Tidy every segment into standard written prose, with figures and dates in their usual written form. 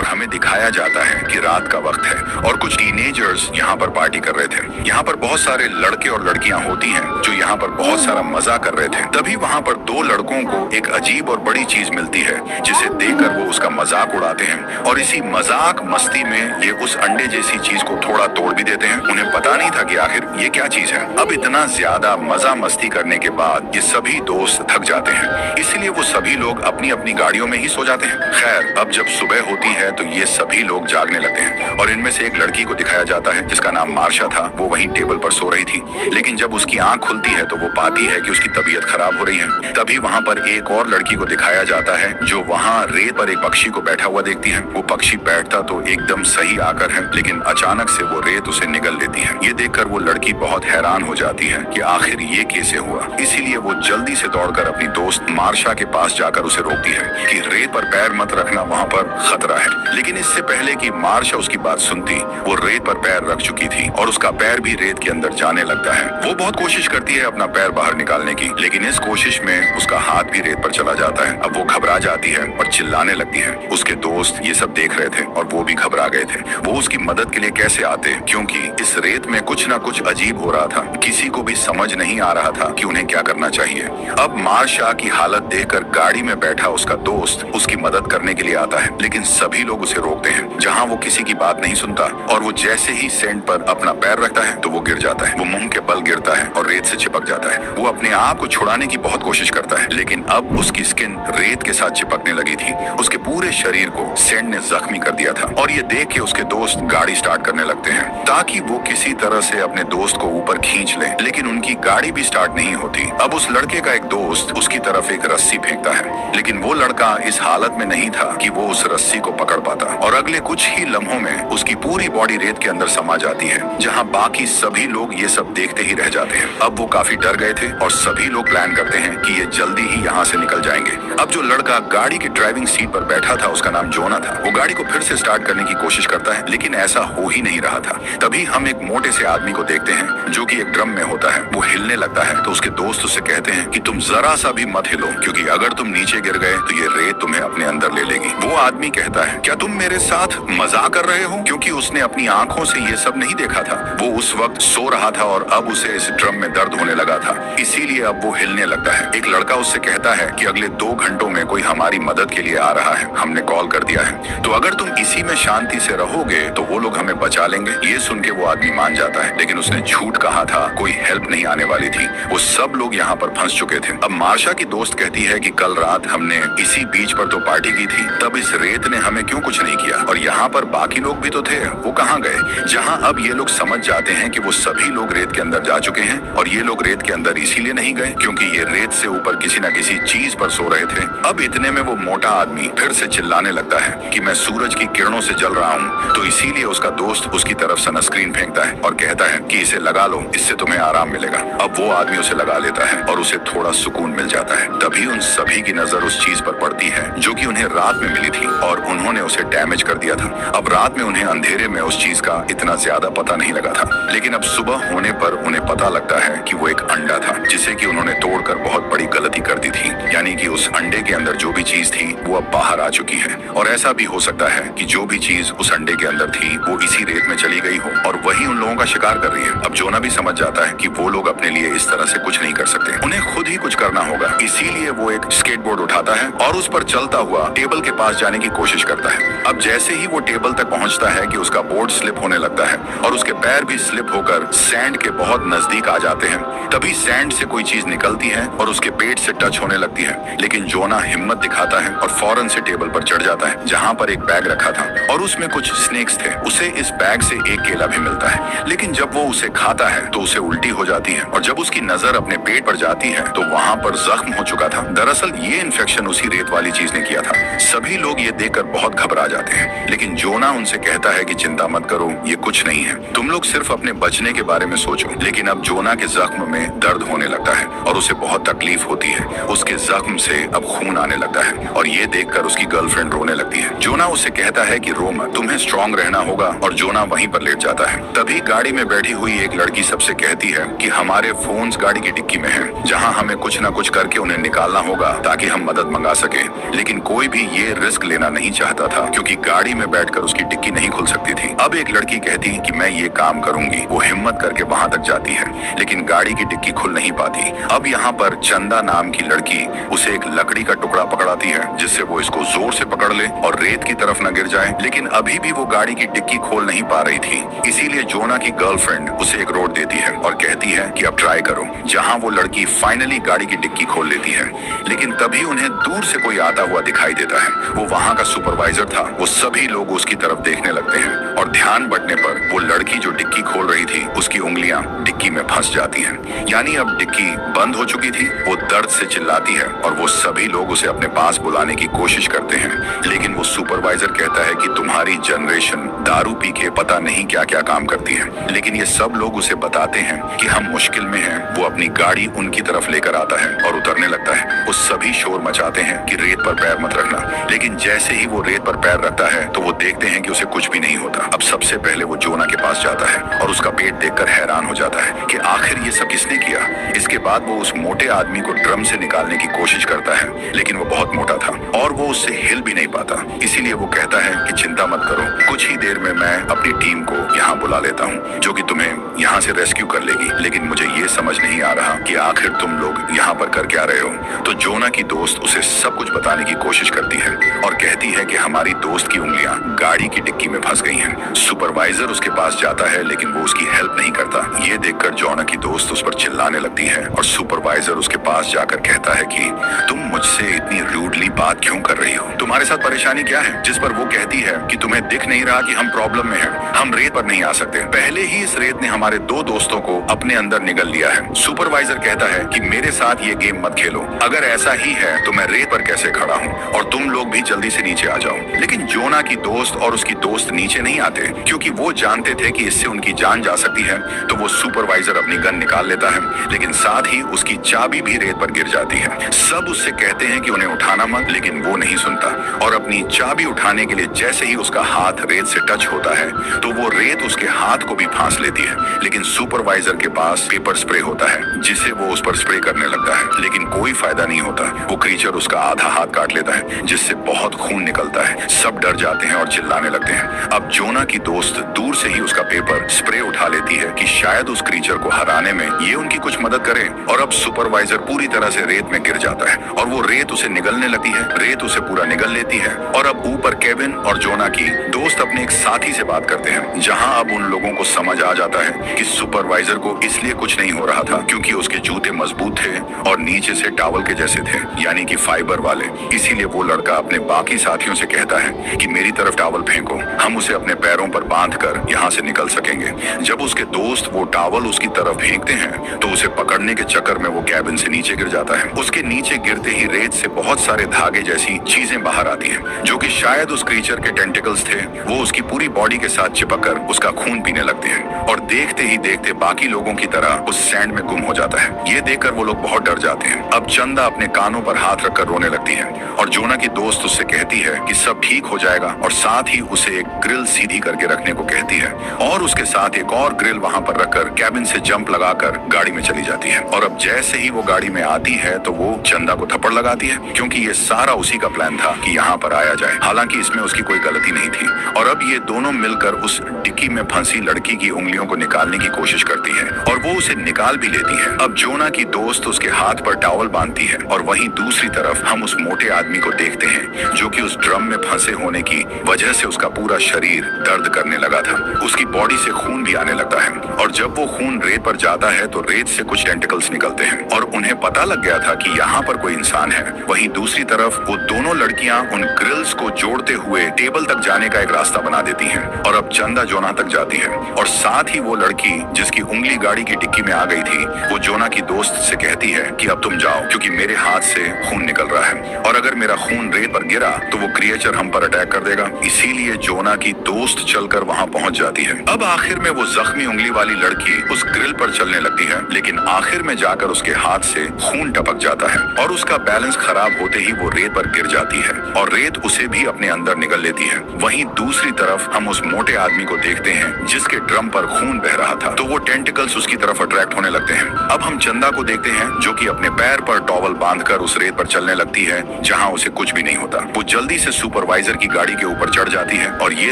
हमें दिखाया जाता है कि रात का वक्त है और कुछ टीनेजर्स यहाँ पर पार्टी कर रहे थे। यहाँ पर बहुत सारे लड़के और लड़कियां होती हैं जो यहाँ पर बहुत सारा मजा कर रहे थे। तभी वहाँ पर दो लड़कों को एक अजीब और बड़ी चीज मिलती है जिसे देखकर वो उसका मजाक उड़ाते हैं और इसी मजाक मस्ती में ये उस अंडे जैसी चीज को थोड़ा तोड़ भी देते हैं। उन्हें पता नहीं था कि आखिर ये क्या चीज है। अब इतना ज्यादा मजा मस्ती करने के बाद ये सभी दोस्त थक जाते हैं, इसलिए वो सभी लोग अपनी अपनी गाड़ियों में ही सो जाते हैं। खैर, अब जब सुबह होती है तो ये सभी लोग जागने लगते हैं और इनमें से एक लड़की को दिखाया जाता है जिसका नाम मार्शा था। वो वहीं टेबल पर सो रही थी, लेकिन जब उसकी आंख खुलती है तो वो पाती है कि उसकी तबीयत खराब हो रही है। तभी वहाँ पर एक और लड़की को दिखाया जाता है जो वहाँ रेत पर एक पक्षी को बैठा हुआ देखती है। वो पक्षी बैठता तो एकदम सही आकर है, लेकिन अचानक से वो रेत उसे निगल लेती है। ये देखकर वो लड़की बहुत हैरान हो जाती है कि आखिर ये कैसे हुआ। इसीलिए वो जल्दी से दौड़कर अपनी दोस्त मार्शा के पास जाकर उसे रोकती है कि रेत पर पैर मत रखना, वहाँ पर खतरा है। लेकिन इससे पहले कि मार्शा उसकी बात सुनती, वो रेत पर पैर रख चुकी थी और उसका पैर भी रेत के अंदर जाने लगता है। वो बहुत कोशिश करती है अपना पैर बाहर निकालने की, लेकिन इस कोशिश में उसका हाथ भी रेत पर चला जाता है। अब वो घबरा जाती है और चिल्लाने लगती है। उसके दोस्त ये सब देख रहे थे और वो भी घबरा गए थे। वो उसकी मदद के लिए कैसे आते, क्योंकि इस रेत में कुछ ना कुछ अजीब हो रहा था। किसी को भी समझ नहीं आ रहा था कि उन्हें क्या करना चाहिए। अब मार्शा की हालत देखकर गाड़ी में बैठा उसका दोस्त उसकी मदद करने के लिए आता है, लेकिन सभी लोग उसे रोकते हैं। जहाँ वो किसी की बात नहीं सुनता और वो जैसे ही सेंट पर अपना पैर रखता है तो वो गिर जाता है। वो मुंह के बल गिरता है और रेत से चिपक जाता है। वो अपने आप को छुड़ाने की बहुत कोशिश करता है, लेकिन अब उसकी स्किन रेत के साथ चिपकने लगी थी। उसके पूरे शरीर को सेंट ने जख्मी कर दिया था और ये देख के उसके दोस्त गाड़ी स्टार्ट करने लगते हैं ताकि वो किसी तरह से अपने दोस्त को ऊपर खींच ले, लेकिन उनकी गाड़ी भी स्टार्ट नहीं होती। अब उस लड़के का एक दोस्त उसकी तरफ एक रस्सी फेंकता है, लेकिन वो लड़का इस हालत में नहीं था कि वो उस रस्सी को पकड़ पाता और अगले कुछ ही लम्हों में उसकी पूरी बॉडी रेत के अंदर समा जाती है, जहाँ बाकी सभी लोग ये सब देखते ही रह जाते हैं। अब वो काफी डर गए थे और सभी लोग प्लान करते हैं कि ये जल्दी ही यहाँ से निकल जाएंगे। अब जो लड़का गाड़ी की ड्राइविंग सीट पर बैठा था उसका नाम जोना था। वो गाड़ी को फिर से स्टार्ट करने की कोशिश करता है, लेकिन ऐसा हो ही नहीं रहा था। तभी हम एक मोटे से आदमी को देखते हैं जो कि एक ड्रम में होता है। वो हिलने लगता है तो उसके दोस्त उससे कहते हैं कि तुम जरा सा भी मत हिलो, क्योंकि अगर तुम नीचे गिर गए तो ये रेत तुम्हें अपने अंदर ले लेगी। वो आदमी कहता है, क्या तुम मेरे साथ मजाक कर रहे हो? क्योंकि उसने अपनी आंखों से ये सब नहीं देखा था। वो उस वक्त सो रहा था और अब उसे इस ड्रम में दर्द होने लगा था, इसीलिए अब वो हिलने लगता है। एक लड़का उससे कहता है कि अगले 2 घंटों में कोई हमारी मदद के लिए आ रहा है, हमने कॉल कर दिया है, तो अगर तुम इसी में शांति से रहोगे तो वो लोग हमें बचा लेंगे। ये सुन के वो आदमी मान जाता है, लेकिन उसने झूठ कहा था, कोई हेल्प नहीं आने वाली थी। वो सब लोग यहाँ पर फंस चुके थे। अब मार्शा की दोस्त कहती है कि कल रात हमने इसी बीच पर तो पार्टी की थी, तब इस रेत ने हमें क्यों कुछ नहीं किया, और यहाँ पर बाकी लोग भी तो थे, वो कहाँ गए? जहाँ अब ये लोग समझ जाते हैं कि वो सभी लोग रेत के अंदर जा चुके हैं और ये लोग रेत के अंदर इसीलिए नहीं गए क्योंकि ये रेत से ऊपर किसी न किसी चीज पर सो रहे थे। अब इतने में वो मोटा आदमी फिर से चिल्लाने लगता है कि मैं सूरज की किरणों से जल रहा हूँ, तो इसीलिए उसका दोस्त उसकी तरफ सनस्क्रीन फेंकता है और कहता है कि इसे लगा लो, इससे तुम्हें आराम मिलेगा। अब वो आदमी उसे लगा लेता है और उसे थोड़ा सुकून मिल जाता है। तभी उन सभी की नजर उस चीज पर पड़ती है जो कि उन्हें रात में मिली थी और उन्होंने उसे डैमेज कर दिया था। अब रात में उन्हें अंधेरे में उस चीज का इतना ज्यादा पता नहीं लगा था, लेकिन अब सुबह होने पर उन्हें पता लगता है कि वो एक अंडा था जिसे कि उन्होंने तोड़कर बहुत बड़ी गलती कर दी थी। यानी कि उस अंडे के अंदर जो भी चीज थी वो अब बाहर आ चुकी है, और ऐसा भी हो सकता है कि जो भी चीज उस अंडे के अंदर थी वो इसी रेत में चली गई हो और वही उन लोगों का शिकार कर रही है। अब जोना भी समझ जाता है कि वो लोग अपने लिए इस तरह से कुछ नहीं कर सकते, उन्हें खुद ही कुछ करना होगा। इसीलिए वो एक स्केटबोर्ड उठाता है और उस पर चलता हुआ टेबल के पास जाने की कोशिश करता है। अब जैसे ही वो टेबल तक पहुंचता है कि उसका बोर्ड स्लिप होने लगता है और उसके पैर भी स्लिप होकर सैंड के बहुत नजदीक आ जाते हैं। तभी सैंड से कोई चीज निकलती है और उसके पेट से टच होने लगती है, लेकिन जोना हिम्मत दिखाता है और फौरन से टेबल पर चढ़ जाता है जहाँ पर एक बैग रखा था और उसमें कुछ स्नेक्स थे। उसे इस बैग से एक केला भी मिलता है, लेकिन जब वो उसे खाता है तो उसे उल्टी हो जाती है और जब उसकी नजर अपने पेट पर जाती है तो वहाँ पर जख्म हो चुका था। दरअसल ये इन्फेक्शन उसी रेत वाली चीज ने किया था। सभी लोग ये देखकर बहुत घबरा जाते हैं, लेकिन जोना उनसे कहता है कि चिंता मत करो, ये कुछ नहीं है, तुम लोग सिर्फ अपने बचने के बारे में सोचो। लेकिन अब जोना के जख्म में दर्द होने लगता है और उसे बहुत तकलीफ होती है। उसके जख्म से अब खून आने लगता है और ये देखकर उसकी गर्लफ्रेंड रोने लगती है। जोना उसे कहता है कि रो मत, तुम्हें स्ट्रांग रहना होगा, और जोना वहीं पर लेट जाता है। तभी गाड़ी में बैठी हुई एक लड़की सबसे कहती है कि हमारे फोन्स गाड़ी की डिक्की में हैं, जहां हमें कुछ न कुछ करके उन्हें निकालना होगा ताकि हम मदद मंगा सके। लेकिन कोई भी ये रिस्क लेना नहीं चाहता था क्योंकि गाड़ी में बैठकर उसकी डिक्की नहीं खुल सकती थी। अब एक लड़की कहती कि मैं ये काम करूंगी। वो हिम्मत करके वहां तक जाती है, लेकिन गाड़ी की डिक्की खुल नहीं पाती। अब यहाँ पर चंदा नाम की लड़की उसे एक लकड़ी का टुकड़ा पकड़ाती है, जिससे वो इसको जोर से पकड़ ले और रेत की तरफ न गिर जाए। लेकिन अभी भी वो गाड़ी की डिक्की खोल नहीं पा रही थी। इसीलिए जोना की गर्लफ्रेंड उसे एक रोड देती है और कहती है कि अब ट्राई करो, जहाँ वो लड़की फाइनली गाड़ी की डिक्की खोल लेती है। लेकिन तभी उन्हें दूर से कोई आता हुआ दिखाई देता है। वो वहाँ का सुपरवाइजर था। वो सभी लोग उसकी तरफ देखने लगते हैं और ध्यान बटने पर वो लड़की जो डिक्की खोल रही थी उसकी उंगलियां डिक्की में फंस जाती हैं। यानी अब डिक्की बंद हो चुकी थी। वो दर्द से चिल्लाती है और वो सभी लोग उसे अपने पास बुलाने की कोशिश करते हैं, लेकिन वो सुपरवाइजर कहता है कि तुम्हारी जनरेशन दारू पी के पता नहीं क्या क्या काम करती है। लेकिन ये सब लोग उसे बताते हैं कि हम मुश्किल में हैं। वो अपनी गाड़ी उनकी तरफ लेकर आता है और उतरने लगता है। वो सभी शोर मचाते हैं कि रेत पर पैर मत रखना, लेकिन जैसे ही वो रेत पर पैर रखता है तो वो देखते हैं कि उसे कुछ भी नहीं होता। अब सबसे पहले वो जोना के पास जाता है और उसका पेट देखकर हैरान हो जाता है कि आखिर ये सब किसने किया। इसके बाद वो उस मोटे आदमी को ड्रम से निकालने की कोशिश करता है, लेकिन वो बहुत मोटा था और वो उससे हिल भी नहीं पाता। इसीलिए वो कहता है कि चिंता मत करो, कुछ ही देर में मैं अपनी टीम को यहाँ बुला लेता हूँ, जो कि तुम्हें यहाँ से रेस्क्यू कर लेगी। लेकिन मुझे ये समझ नहीं आ रहा कि आखिर तुम लोग यहाँ पर कर क्या रहे हो। तो जोना की दोस्त उसे सब कुछ बताने की कोशिश करती है और कहती है कि हमारी दोस्त की उंगलियां गाड़ी की डिक्की में फंस गई हैं। सुपरवाइजर उसके पास जाता है, लेकिन वो उसकी हेल्प नहीं करता। ये देखकर जोना की दोस्त उस पर चिल्लाने लगती है और सुपरवाइजर उसके पास जाकर कहता है कि तुम मुझसे इतनी रूडली बात क्यों कर रही हो, तुम्हारे साथ परेशानी क्या है। जिस पर वो कहती है कि तुम्हें दिख नहीं रहा कि हम प्रॉब्लम में हैं, हम रेत पर नहीं आ सकते। पहले ही इस रेत ने हमारे दो दोस्तों को अपने अंदर निगल लिया है। सुपरवाइजर कहता है कि मेरे साथ ये गेम मत खेलो, अगर ऐसा ही है तो मैं रेत पर कैसे खड़ा हूँ और तुम लोग भी जल्दी से नीचे आ जाओ। लेकिन जोना की दोस्त और उसकी दोस्त नीचे नहीं आते, क्योंकि वो जानते थे कि इससे उनकी जान जा सकती है। तो वो सुपरवाइजर अपनी गन निकाल लेता है, लेकिन साथ ही उसकी चाबी भी रेत पर गिर जाती है। सब उससे कहते हैं कि उन्हें उठाना मत, लेकिन वो नहीं सुनता और अपनी चाबी उठाने के लिए जैसे ही उसका हाथ रेत से टच होता है तो वो रेत उसके हाथ को भी फांस लेती है। लेकिन सुपरवाइजर के पास पेपर स्प्रे होता है, जिसे वो उस पर स्प्रे करने लगता है, लेकिन कोई फायदा नहीं होता। वो क्रीचर उसका आधा हाथ काट लेता है, जिससे बहुत खून निकलता है। सब डर जाते हैं और चिल्लाने लगते हैं। अब जोना की दोस्त दूर से ही उसका पेपर स्प्रे उठा लेती है कि शायद उस क्रीचर को हराने में ये उनकी कुछ मदद करे। और अब सुपरवाइजर पूरी तरह से रेत में गिर जाता है और वो रेत उसे निगलने लगती है। रेत उसे पूरा निगल लेती है और अब ऊपर केविन और जोना की दोस्त अपने एक साथी से बात करते हैं, जहां अब उन लोगों को समझ आ जाता है कि सुपरवाइजर को इसलिए कुछ नहीं हो रहा था क्योंकि उसके जूते मजबूत थे और नीचे से टॉवल के जैसे थे, यानी कि फाइबर वाले। इसीलिए वो लड़का अपने बाकी साथियों से कहता है कि मेरी तरफ टॉवल फेंको, हम उसे अपने पैरों पर बांधकर यहाँ से निकल सकेंगे। जब उसके दोस्त वो टॉवल उसकी तरफ फेंकते हैं तो उसे पकड़ने के चक्कर में वो कैबिन से नीचे गिर जाता है। उसके नीचे गिरते ही रेत से बहुत सारे धागे जैसी चीजें बाहर आती हैं, जो कि शायद उस क्रीचर के टेंटिकल्स थे। वो उसकी पूरी बॉडी के साथ चिपककर उसका खून पीने लगते हैं और देखते ही देखते बाकी लोगों की तरह उस सैंड में गुम हो जाता है। ये देखकर वो लोग बहुत डर जाते हैं। अब चंदा अपने कानों पर हाथ रखकर रोने लगती है और जोना की दोस्त उससे कहती है कि सब ठीक हो जाएगा और साथ ही उसे एक ग्रिल सीधी करके रखने को कहती है और उसके साथ एक और ग्रिल वहां पर रखकर कैबिन से जंप लगाकर गाड़ी में चली जाती है। और अब जैसे ही वो गाड़ी में आती है तो वो चंदा को थप्पड़ लगाती है, क्योंकि ये सारा उसी का प्लान था कि यहाँ पर आया जाए। हालांकि इसमें उसकी कोई गलती नहीं थी। और अब ये दोनों मिलकर उस डिक्की में फंसी लड़की की उंगलियों को निकालने की कोशिश करती है और वो उसे निकाल भी लेती है। अब जोना की दोस्त उसके हाथ पर टॉवल बांधती है और वहीं दूसरी तरफ हम उस मोटे आदमी को देखते हैं, जो कि उस ड्रम में फंसे होने की वजह से उसका पूरा शरीर दर्द करने लगा था। उसकी बॉडी से खून भी आने लगता है और जब वो खून रेत पर जाता है तो रेत से कुछ टेंटिकल्स निकलते हैं और उन्हें पता लग गया था कि यहाँ पर कोई इंसान है। वहीं दूसरी तरफ वो दोनों लड़कियां उन ग्रिल्स को जोड़ते हुए टेबल तक जाने का एक रास्ता बना देती हैं और अब चंदा जोना तक जाती है और साथ ही वो लड़की जिसकी उंगली गाड़ी की डिक्की में आ गई थी, वो जोना की दोस्त से कहती है कि अब तुम जाओ, क्योंकि मेरे हाथ से खून निकल रहा है और अगर मेरा खून रेत पर गिरा तो वो क्रिएचर हम पर अटैक कर देगा। इसीलिए जोना की दोस्त चलकर वहां पहुंच जाती है। अब आखिर में वो जख्मी उंगली वाली लड़की उस ग्रिल पर चलने लगती है, लेकिन आखिर में जाकर उसके हाथ से खून टपक जाता है और उसका बैलेंस खराब होते ही वो रेत पर गिर जाती है और रेत उसे भी अपने अंदर निगल लेती है। वहीं दूसरी तरफ हम उस मोटे आदमी को देखते हैं जिसके ड्रम पर खून बह रहा था, तो वो टेंटिकल्स उसकी तरफ अट्रैक्ट होने लगते हैं। अब हम चंदा को देखते हैं जो कि अपने पैर पर टॉवल बांधकर उस रेत पर चलने लगती है जहां उसे कुछ भी नहीं होता। वो जल्दी से सुपरवाइजर की गाड़ी के ऊपर चढ़ जाती है और ये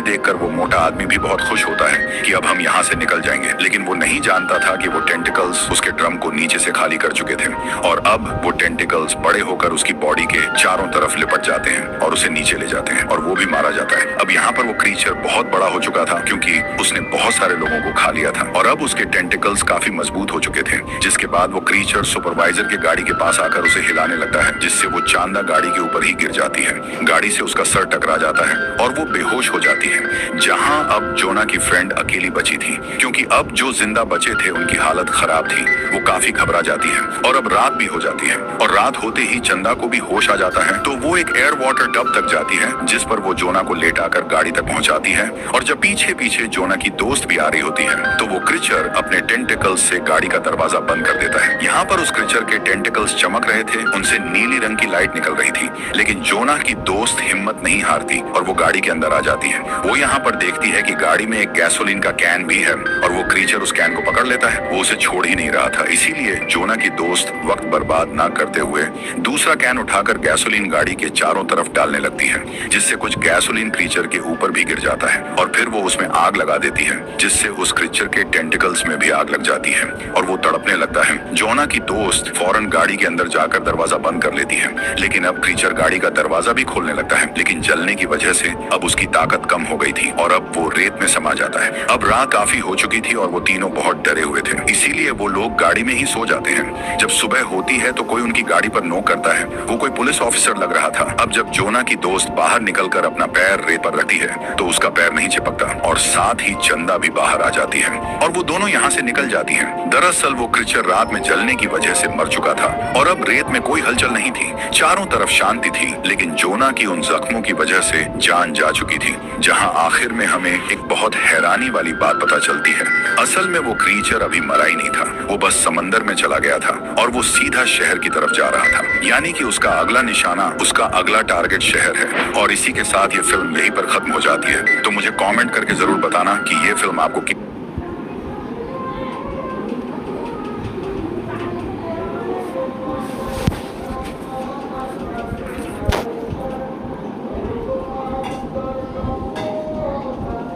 देखकर वो मोटा आदमी भी बहुत खुश होता है कि अब हम यहाँ से निकल जाएंगे। लेकिन वो नहीं जानता था कि वो टेंटिकल्स उसके ड्रम को नीचे से खाली कर चुके थे और अब वो टेंटिकल्स बड़े होकर उसकी बॉडी के चारों तरफ लिपट जाते हैं और उसे नीचे ले जाते हैं और वो भी मारा जाता है। अब यहाँ पर वो क्रीचर बहुत बड़ा हो चुका था क्योंकि उसने बहुत सारे लोगों को खा लिया था और अब उसके टेंटिकल्स काफी मजबूत हो चुके थे, जिसके बाद वो क्रीचर सुपरवाइजर के गाड़ी के पास आकर उसे हिलाने लगता है, जिससे वो चांदा गाड़ी के ऊपर ही गिर जाती है। गाड़ी से उसका सर टकरा जाता है और वो बेहोश हो जाती है। जहां अब जोना की फ्रेंड अकेली बची थी क्योंकि अब जो जिंदा बचे थे उनकी हालत खराब थी। वो काफी घबरा जाती है और अब रात भी हो जाती है और रात होते ही चंदा को भी होश आ जाता है, तो वो एक एयर वाटर टब तक जाती है जिस पर वो जोना को लेटाकर गाड़ी तक पहुंचाती है। और जब पीछे पीछे जोना की दोस्त भी आ रही होती है तो वो क्रीचर अपने टेंटिकल्स से गाड़ी का दरवाजा बंद कर देता है। यहाँ पर उस क्रीचर के टेंटिकल्स चमक रहे थे, उनसे नीली रंग की लाइट निकल रही थी, लेकिन जोना की दोस्त हिम्मत नहीं हारती और वो गाड़ी के अंदर आ जाती है। वो यहाँ पर देखती है कि गाड़ी में एक गैसोलीन का कैन भी है और वो क्रीचर उस कैन को पकड़ लेता है। वो उसे छोड़ ही नहीं रहा था, इसीलिए जोना की दोस्त वक्त बर्बाद ना करते हुए दूसरा कैन उठाकर गैसोलीन गाड़ी के चारों तरफ डालने लगती है, जिससे कुछ गैसोलीन क्रीचर के ऊपर भी गिर जाता है और फिर वो उसमें आग लगा देती है, जिससे उस क्रीचर के टेंटिकल्स में भी आग लग जाती है और वो तड़पने लगता है। जोना की दोस्त फौरन गाड़ी के अंदर जाकर दरवाजा बंद कर लेती है, लेकिन अब क्रीचर गाड़ी का दरवाजा भी खोलने लगता है, लेकिन जलने की वजह से अब उसकी ताकत कम हो गई थी और अब वो रेत में समा जाता है। अब रात काफी हो चुकी थी और वो तीनों बहुत डरे हुए थे, इसीलिए वो लोग गाड़ी में ही सो जाते हैं। जब सुबह होती है तो कोई उनकी गाड़ी पर नॉक करता है। वो कोई पुलिस ऑफिसर लग रहा था। अब जब जोना की दोस्त बाहर निकलकर अपना पैर रेत पर रखती है तो उसका पैर नहीं चिपकता और साथ ही चंदा भी बाहर आ जाती है और वो दोनों यहाँ से निकल जाती हैं। दरअसल वो क्रीचर रात में जलने की वजह से मर चुका था और अब रेत में कोई हलचल नहीं थी, चारों तरफ शांति थी, लेकिन जोना की उन जख्मों की वजह से जान जा चुकी थी। जहाँ आखिर में हमें एक बहुत हैरानी वाली बात पता चलती है, असल में वो क्रीचर अभी मरा ही नहीं था, वो बस समंदर में चला गया था और वो सीधा शहर की तरफ जा रहा था, यानी कि उसका अगला निशाना, उसका अगला टारगेट शहर है। और इसी के साथ ये फिल्म यहीं पर खत्म हो जाती है। तो मुझे कमेंट करके जरूर बताना कि ये फिल्म आपको